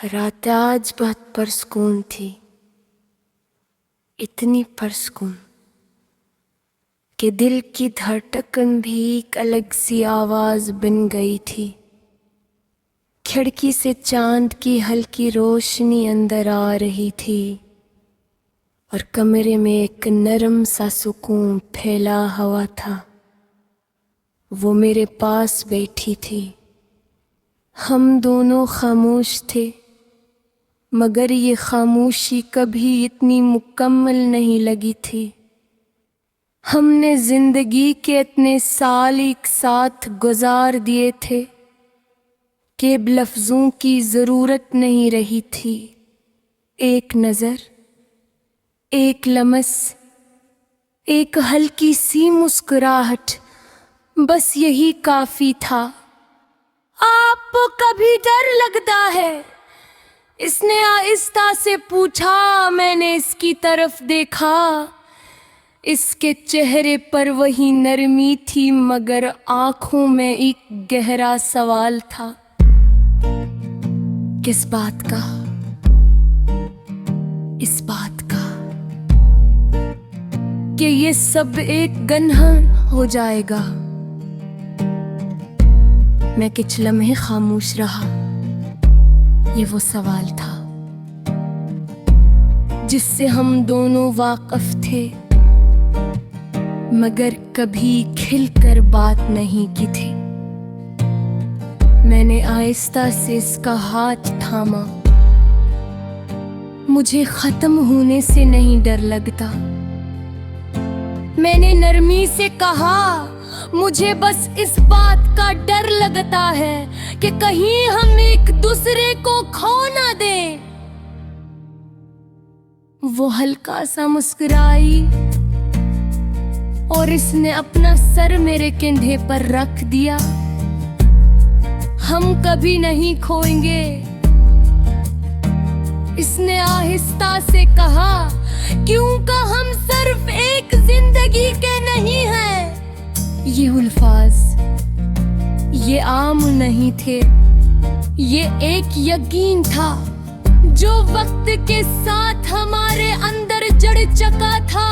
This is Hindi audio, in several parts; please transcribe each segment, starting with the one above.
रात आज बहुत परसकून थी, इतनी परसकून कि दिल की धड़कन भी एक अलग सी आवाज बन गई थी। खिड़की से चांद की हल्की रोशनी अंदर आ रही थी और कमरे में एक नरम सा सुकून फैला हुआ था। वो मेरे पास बैठी थी, हम दोनों खामोश थे, मगर ये खामोशी कभी इतनी मुकम्मल नहीं लगी थी। हमने जिंदगी के इतने साल एक साथ गुजार दिए थे कि अब लफ्जों की जरूरत नहीं रही थी। एक नजर, एक लम्स, एक हल्की सी मुस्कुराहट, बस यही काफी था। आपको कभी डर लगता है? इसने आहिस्ता से पूछा। मैंने इसकी तरफ देखा, इसके चेहरे पर वही नरमी थी, मगर आंखों में एक गहरा सवाल था। किस बात का? इस बात का कि ये सब एक गन्हा हो जाएगा। मैं कुछ लम्हे खामोश रहा। ये वो सवाल था जिससे हम दोनों वाकिफ थे, मगर कभी खिलकर बात नहीं की थी। मैंने आहिस्ता से इसका हाथ थामा। मुझे खत्म होने से नहीं डर लगता। मैंने नरमी से कहा, मुझे बस इस बात का डर लगता है कि कहीं हम एक दूसरे को खो ना दें। वो हल्का सा मुस्कुराई और इसने अपना सर मेरे कंधे पर रख दिया। हम कभी नहीं खोएंगे, इसने आहिस्ता से कहा, क्योंकि हम सिर्फ एक जिंदगी के नहीं हैं। ये अल्फाज ये आम नहीं थे, ये एक यकीन था जो वक्त के साथ हमारे अंदर जड़ चका था।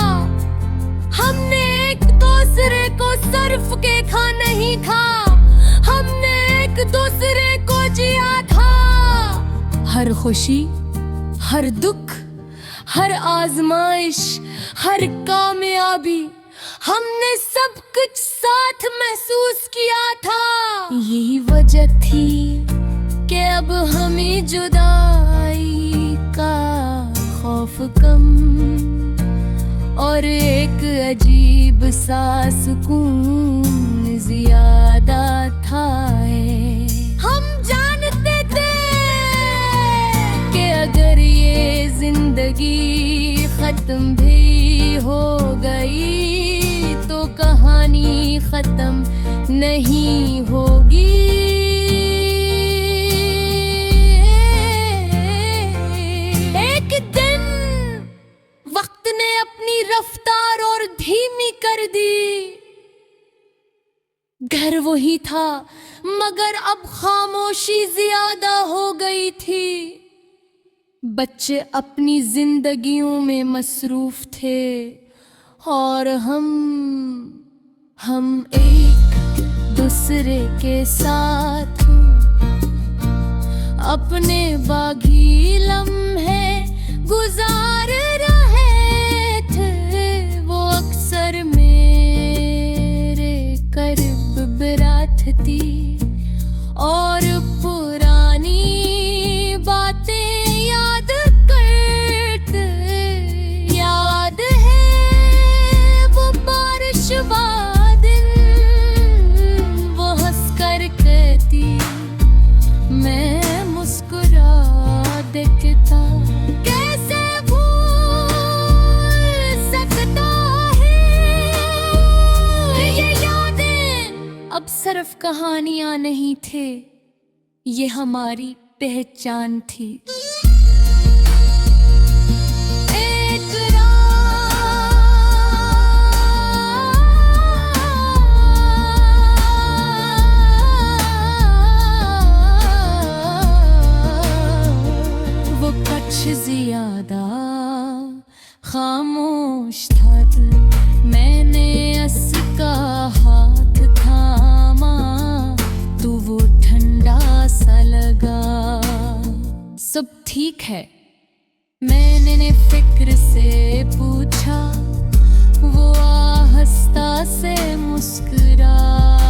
हमने एक दूसरे को सिर्फ देखा नहीं था, हमने एक दूसरे को जिया था। हर खुशी, हर दुख, हर आजमाइश, हर कामयाबी, हमने सब कुछ साथ महसूस किया था। यही वजह थी कि अब हमें जुदाई का खौफ कम और एक अजीब सा सुकून ज्यादा था। हम जानते थे कि अगर ये जिंदगी खत्म भी हो गई तो कहानी खत्म नहीं होगी। एक दिन वक्त ने अपनी रफ्तार और धीमी कर दी। घर वही था, मगर अब खामोशी ज्यादा हो गई थी। बच्चे अपनी जिंदगियों में मसरूफ थे और हम एक दूसरे के साथ अपने बागी लम्हे गुजार रहे थे। वो अक्सर मेरे करीब बिरात थी और पुरानी बातें याद करते। याद है वो बारिश वाला दिन, वो हंसकर कहती, मैं मुस्कुरा देखता। कैसे भूल सकता है ये यादें? अब सिर्फ कहानियां नहीं थे, ये हमारी पहचान थी। ज्यादा खामोश था दिल। मैंने उसका हाथ थामा तो वो ठंडा सा लगा। सब ठीक है, मैंने फिक्र से पूछा। वो आहिस्ता से मुस्कुराई।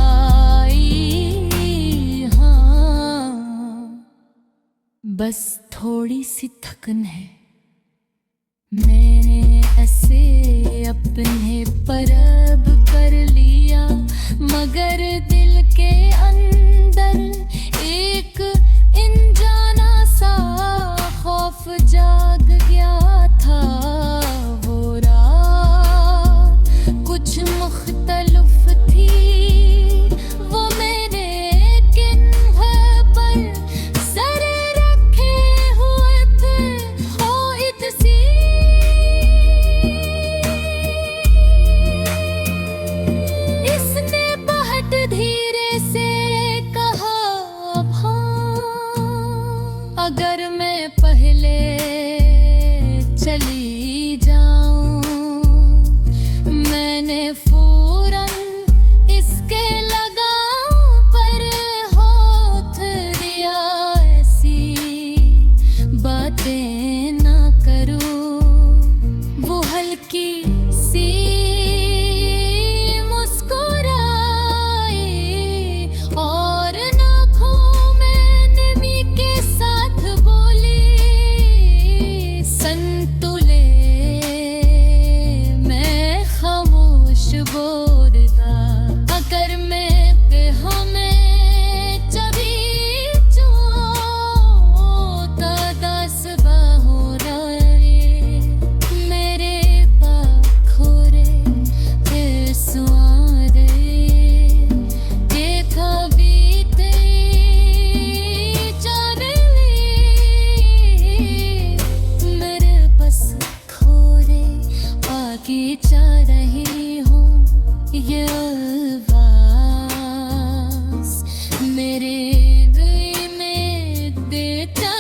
हाँ, बस थोड़ी सी थकन है। मैंने ऐसे अपने परब कर लिया, मगर दिल के अंदर एक अनजाना सा खौफ जाग गया था। वो रात कुछ मुख्तलिफ थी। वो मेरे किन्हे पर सर रखे हुए थे। ओ इतनी इसने बहुत धीरे से कहा, अगर मैं पहले चली जाऊं। मैंने फौरन इसके लगाम पर हाथ दिया। ऐसी बातें ना करो। वो हल्की सी मुस्कुराई और नाखों में नमी के साथ बोली, संतुले। मैं खामोश बोलता, अगर मैं पे हमें चबी चोता दस बाहों रे। मेरे पाखोरे फिर सुआरे देखा बीते चांदनी। मेरे बस खोरे आगे जा रही हूँ। ये आवाज़ मेरे दिल में देता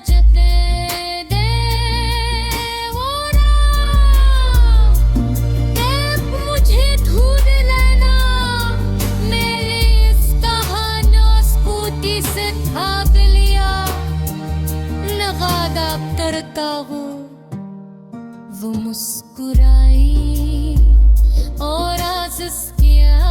जते दे। वो रात देख मुझे ढूंढ लेना। मेरी इस कहानी स्कूटी से भाग लिया। लगादा करता हूँ। वो मुस्कुराई और आज़िज़ किया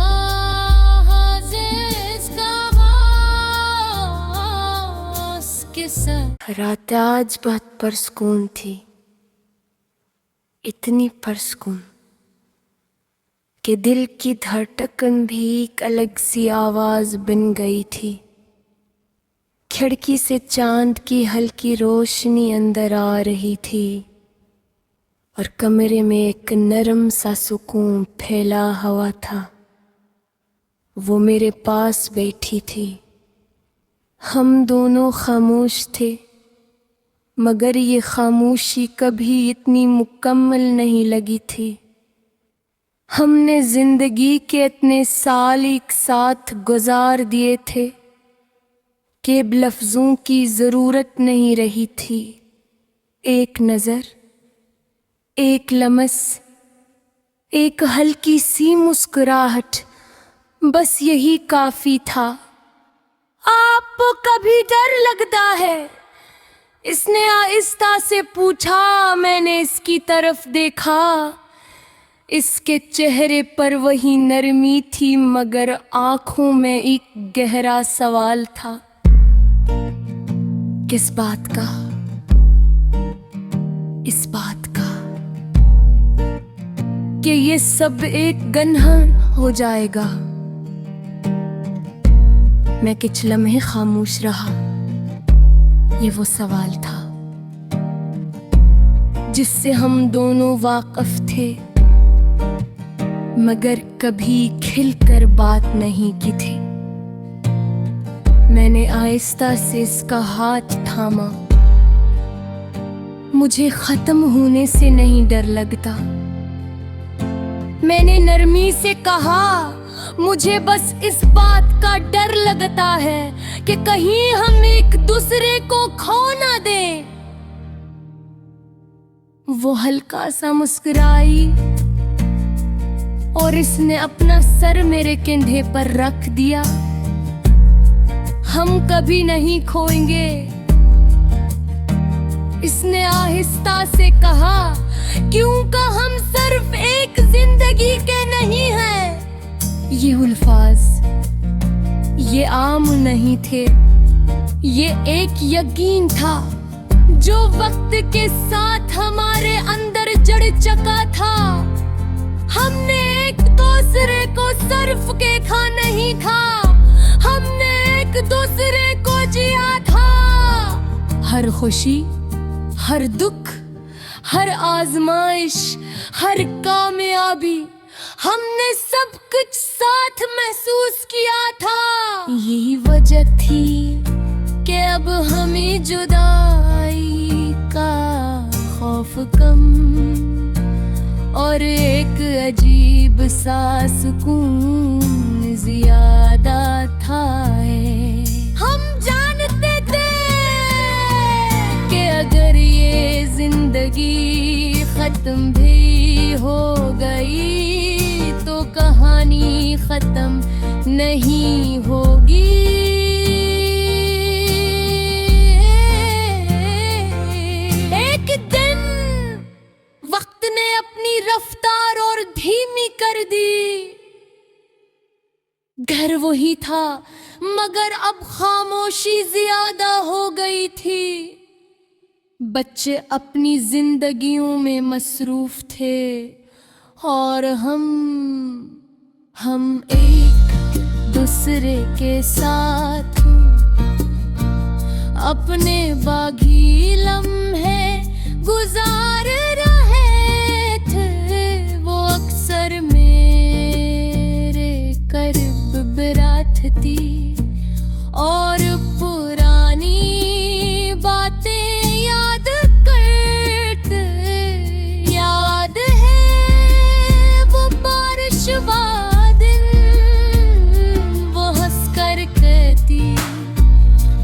के साथ। रात आज बहुत परसकून थी, इतनी परसकून कि दिल की धड़कन भी एक अलग सी आवाज बन गई थी। खिड़की से चांद की हल्की रोशनी अंदर आ रही थी और कमरे में एक नरम सा सुकून फैला हुआ था। वो मेरे पास बैठी थी। हम दोनों खामोश थे, मगर ये खामोशी कभी इतनी मुकम्मल नहीं लगी थी। हमने जिंदगी के इतने साल एक साथ गुजार दिए थे कि अब लफ्ज़ों की ज़रूरत नहीं रही थी। एक नज़र, एक लम्स, एक हल्की सी मुस्कुराहट, बस यही काफ़ी था। आपको कभी डर लगता है? इसने आहिस्ता से पूछा। मैंने इसकी तरफ देखा। इसके चेहरे पर वही नरमी थी, मगर आंखों में एक गहरा सवाल था। किस बात का? इस बात का कि ये सब एक गन्हा हो जाएगा। मैं कुछ लम्हे खामोश रहा। ये वो सवाल था जिससे हम दोनों वाकिफ थे, मगर कभी खिलकर बात नहीं की थी। मैंने आहिस्ता से इसका हाथ थामा। मुझे खत्म होने से नहीं डर लगता। मैंने नरमी से कहा, मुझे बस इस बात का डर लगता है कि कहीं हम एक दूसरे को खो ना दें। वो हल्का सा मुस्कुराई और इसने अपना सर मेरे कंधे पर रख दिया। हम कभी नहीं खोएंगे, इसने आहिस्ता से कहा, क्योंकि हम सिर्फ एक जिंदगी के नहीं हैं। ये अल्फाज ये आम नहीं थे, ये एक यकीन था जो वक्त के साथ हमारे अंदर जड़ चुका था। हमने एक दूसरे को सिर्फ देखा नहीं था, हमने एक दूसरे को जिया था। हर खुशी, हर दुख, हर आजमाइश, हर कामयाबी, हमने सब कुछ साथ महसूस किया था। यही वजह थी कि अब हमें जुदाई का खौफ कम और एक अजीब सा सुकून ज्यादा था। हम जानते थे कि अगर ये जिंदगी खत्म भी हो गई तो कहानी खत्म नहीं होगी। एक दिन वक्त ने अपनी रफ्तार और धीमी कर दी। घर वही था मगर अब खामोशी ज्यादा हो गई थी। बच्चे अपनी जिंदगियों में मसरूफ थे और हम एक दूसरे के साथ अपने बागी लम्हे गुजार रहे थे। वो अक्सर मेरे करीब बैठती और पुरानी बातें याद करते। याद है वो बारिश वाला दिन, वो हंसकर कहती,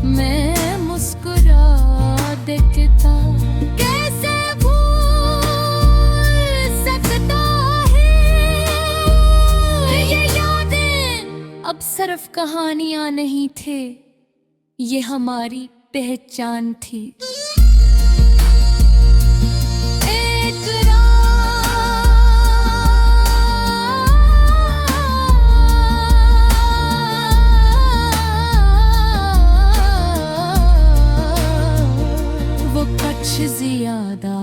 मैं मुस्कुरा देखता। कैसे भूल सकता है ये यादें। अब सिर्फ कहानियां नहीं थे, ये हमारी पहचान थी। एक वो कुछ ज्यादा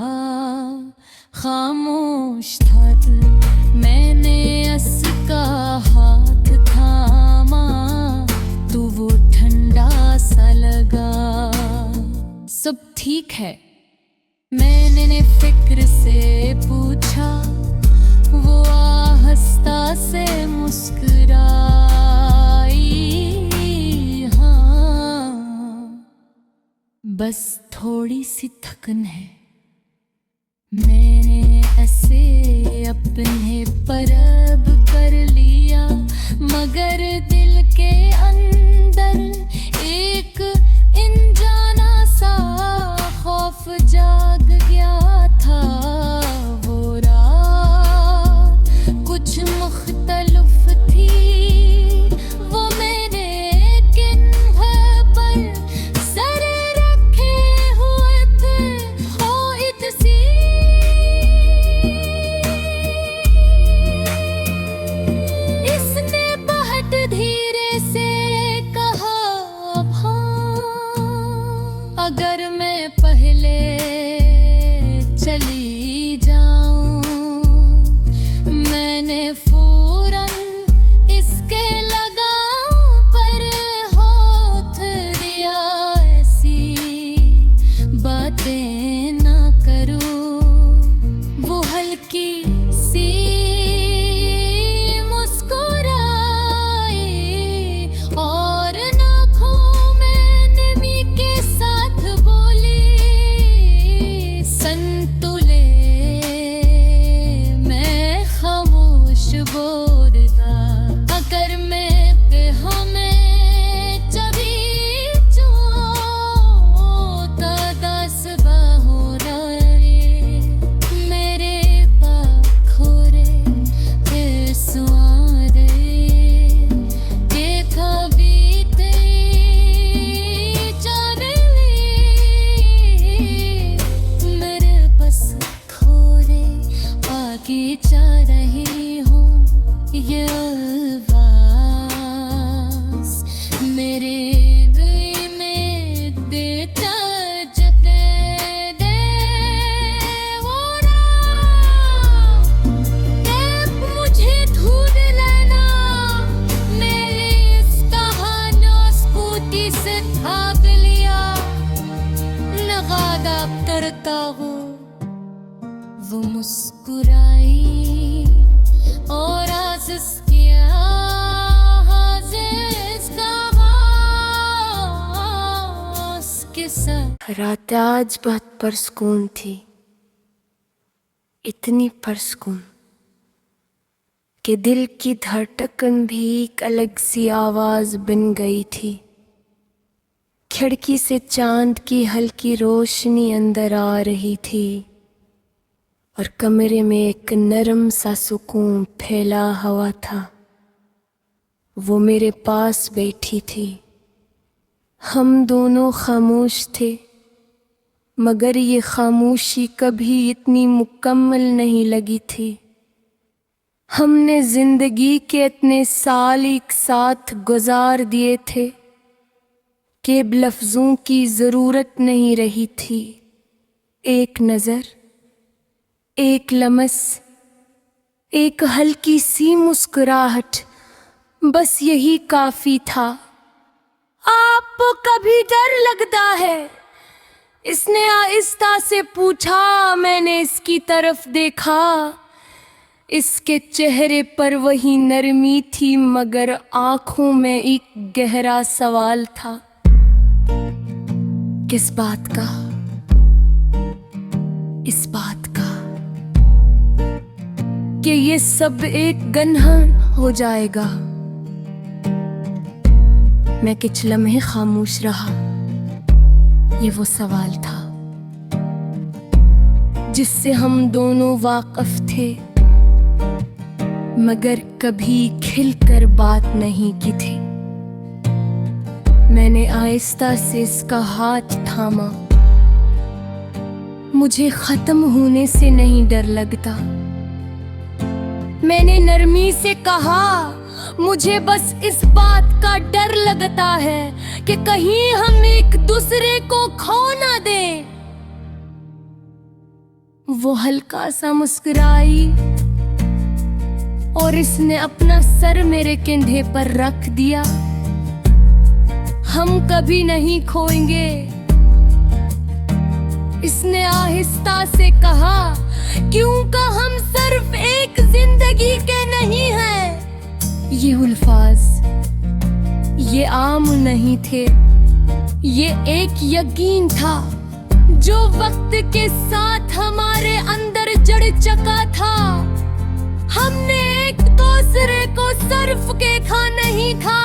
खामोश था दिल। मैंने उसका हाथ थामा तो वो ठंडा सा लगा। सब ठीक है, मैंने फिक्र से पूछा। वो आहिस्ता से मुस्कुराई, हाँ बस थोड़ी सी थकन है। मैंने ऐसे अपने परब कर लिया मगर दिल के अंदर एक अनजाना सा खौफ जाग गया था। वो रात कुछ मुख्तलिफ थी, वो मैंने किन्ह पर सर रखे हुए थे। ओ इतनी इसने बहुत धीरे से कहा, हाँ अगर मैं पहले चली जाऊं। मैंने फौरन इसके लगाम पर हाथ दिया। ऐसी बातें ना करो। वो हल्की सी मुस्कुराई और आँखों में नमी के साथ बोली, संतुले धागा तरता हूँ वो मुस्कुराई और आजिज़ किया हाजिज़ का उसके साथ। रात आज बहुत परसकून थी, इतनी परसकून कि दिल की धड़कन भी एक अलग सी आवाज बन गई थी। खिड़की से चांद की हल्की रोशनी अंदर आ रही थी और कमरे में एक नरम सा सुकून फैला हुआ था। वो मेरे पास बैठी थी, हम दोनों खामोश थे, मगर ये खामोशी कभी इतनी मुकम्मल नहीं लगी थी। हमने जिंदगी के इतने साल एक साथ गुजार दिए थे कि अब लफ्जों की जरूरत नहीं रही थी। एक नजर, एक लमस, एक हल्की सी मुस्कुराहट, बस यही काफी था। आपको कभी डर लगता है? इसने आहिस्ता से पूछा। मैंने इसकी तरफ देखा, इसके चेहरे पर वही नरमी थी, मगर आंखों में एक गहरा सवाल था। किस बात का? इस बात का कि ये सब एक गन्हा हो जाएगा। मैं कुछ लम्हे खामोश रहा। ये वो सवाल था जिससे हम दोनों वाकिफ थे, मगर कभी खिलकर बात नहीं की थी। मैंने आहिस्ता से इसका हाथ थामा। मुझे खत्म होने से नहीं डर लगता। मैंने नरमी से कहा, मुझे बस इस बात का डर लगता है कि कहीं हम एक दूसरे को खो ना दें। वो हल्का सा मुस्कुराई और इसने अपना सर मेरे कंधे पर रख दिया। हम कभी नहीं खोएंगे, इसने आहिस्ता से कहा, क्योंकि हम सिर्फ एक जिंदगी के नहीं हैं। ये अल्फाज ये आम नहीं थे, ये एक यकीन था जो वक्त के साथ हमारे अंदर जड़ चका था। हमने एक दूसरे को सिर्फ देखा नहीं था,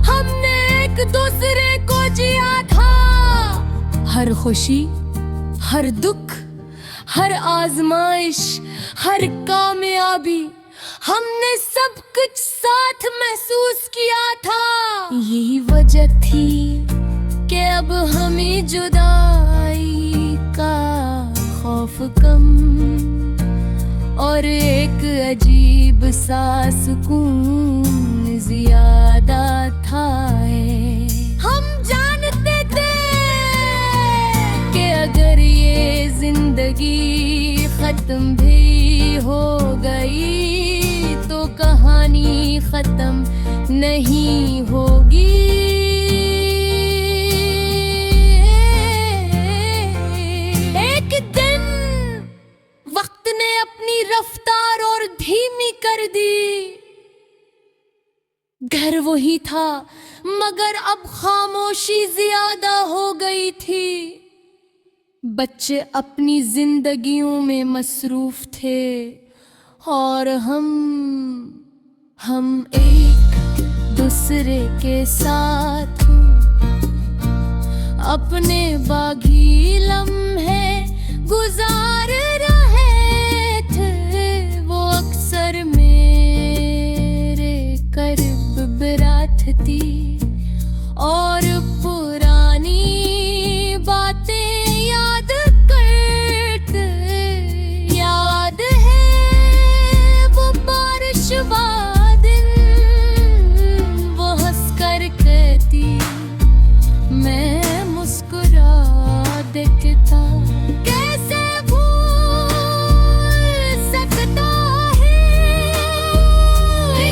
हमने एक दूसरे को जिया था। हर खुशी, हर दुख, हर आजमाइश, हर कामयाबी, हमने सब कुछ साथ महसूस किया था। यही वजह थी कि अब हमें जुदाई का खौफ कम और एक अजीब सा सुकून ज्यादा था। हम जानते थे कि अगर ये जिंदगी खत्म भी हो गई तो कहानी खत्म नहीं होगी। एक दिन वक्त ने अपनी रफ्तार और धीमी कर दी। घर वही था, मगर अब खामोशी ज्यादा हो गई थी। बच्चे अपनी जिंदगियों में मसरूफ थे और हम एक दूसरे के साथ अपने बागी लम्हे गुजार रहे थे। वो अक्सर मेरे करीब बरात थी और पुरानी बातें याद करते। याद है वो बारिश वाला दिन, वो हंसकर कहती, मैं मुस्कुरा देखता। कैसे भूल सकता है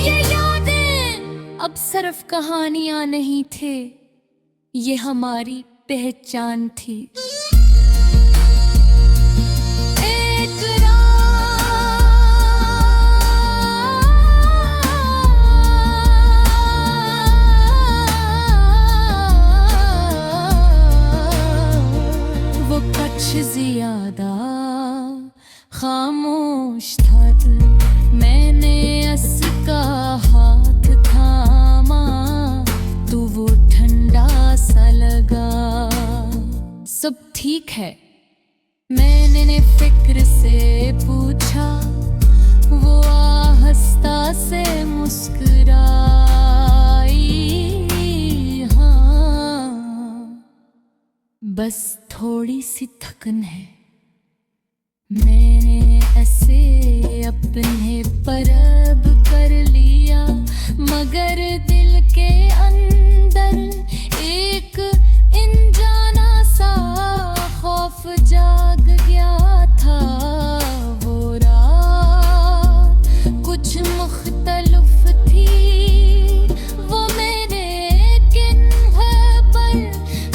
ये यादें? अब सिर्फ कहानियां नहीं थे, ये हमारी पहचान थी। कुछ ज्यादा खामोश था दिल। मैंने उसका हाथ थामा तो वो ठंडा सा लगा। सब ठीक है, मैंने फिक्र से पूछा। वो आहिस्ता से मुस्कुराई। हाँ, बस थोड़ी सी थकन है। मैंने ऐसे अपने परब कर लिया, मगर दिल के अंदर एक अनजाना सा खौफ जाग गया था। वो रात कुछ मुख्तलिफ थी। वो मेरे किन्हे पर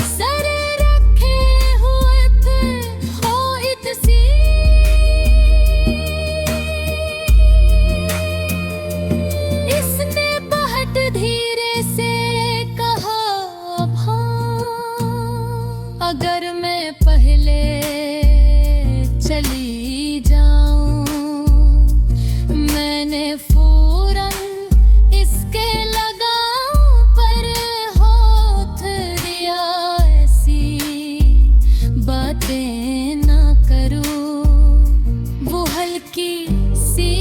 सर रखे हुए थे। ओ इतसी इसने बहुत धीरे से कहा, हाँ, अगर मैं पहले चली जाऊं। मैंने फौरन इसके लगाम पर हाथ दिया। ऐसी बातें ना करो। वो हल्की सी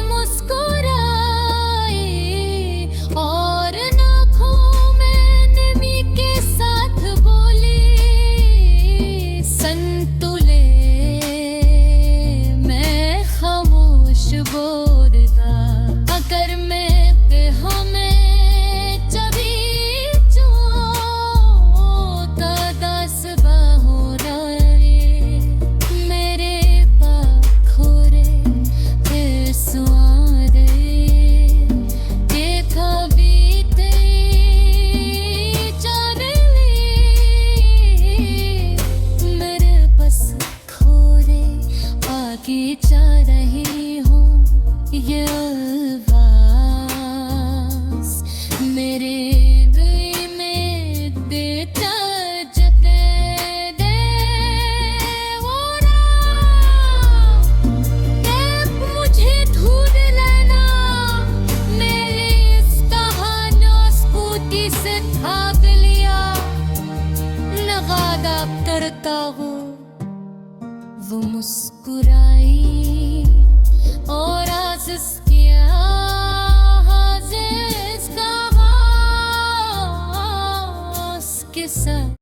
मुस्कुराई और नाखों में नमी के साथ बोली, संतुले। मैं खामोश बोलता, अगर मैं पे हमें जबी जो दास बाहो रहे। मेरे पाखोरे सुआरे देखा बीते जान ली। मेरे बस खोरे आगे जा रही हूँ। ये आवाज़ मेरे दिल में देता जते दे। वो रात देख मुझे ढूंढ लेना। मेरी इस कहानी स्कूटी से भाग लिया। नगादा करता हूँ। वो मुस्कुराई और आज़िज़ किया आज़िज़ का हाथ के साथ